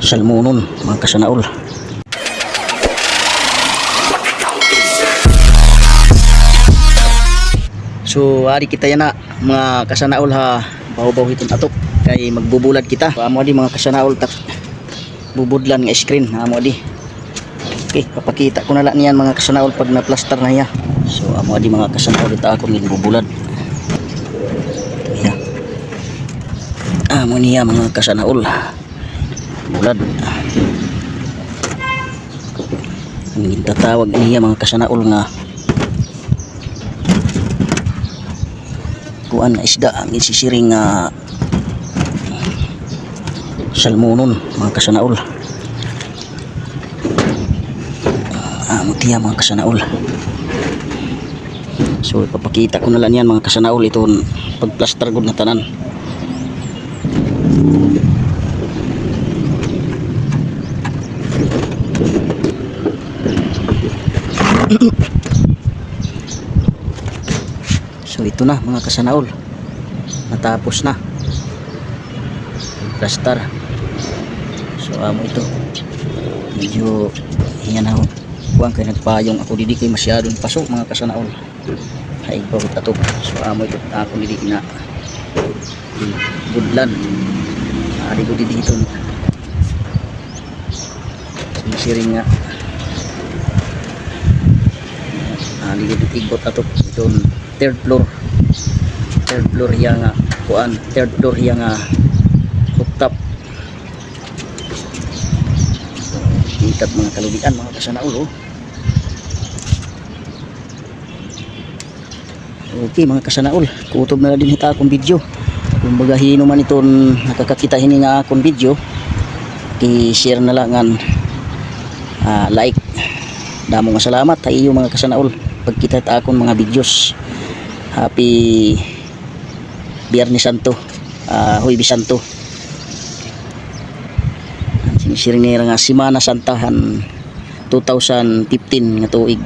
salmonon mga kasanaol. So ari kita yan na mga kasanaol ha, baw-baw hiton atok kay magbubulad kita. Amo di mga kasanaol tak bubudlan nga screen amo di. Okay, papakita ko na lang niyan mga kasanaol pag na-plaster na ya. So amo di mga kasanaol ita ako bubulad. Ya. Amo niya mga kasanaol. Bulad. Ang gintatawag niya mga kasanaol nga kuan na isda ang isisiring salmonon mga kasanaol. Mutiya mga kasanaol. So ipapakita ko na lang yan mga kasanaol itong pagplaster gud na tanan. So ito na mga kasanaol, natapos na plaster. So amo ito medyo yan ako kuang kay nagpayong ako didi kay masyadong pasok mga kasanaol ay bawat ato. So amo ito ako didi na budlan ari ko didi ito siring nga ali didi igot ato itong third floor yang kuan third floor yang rooftop. Ikat mga kalubian mga kasanaol. Okay mga kasanaol, kutob na din hita akong video. Kung baga hino man itong nakakakita hini nga akong video, i-share na lang ang like. Damo nga salamat sa iyo mga kasanaol pagkita ta akong mga videos. Happy Biyernes Santo, Huwebes Santo. Sinisiring nila nga Semana Santahan 2015 nga tuig.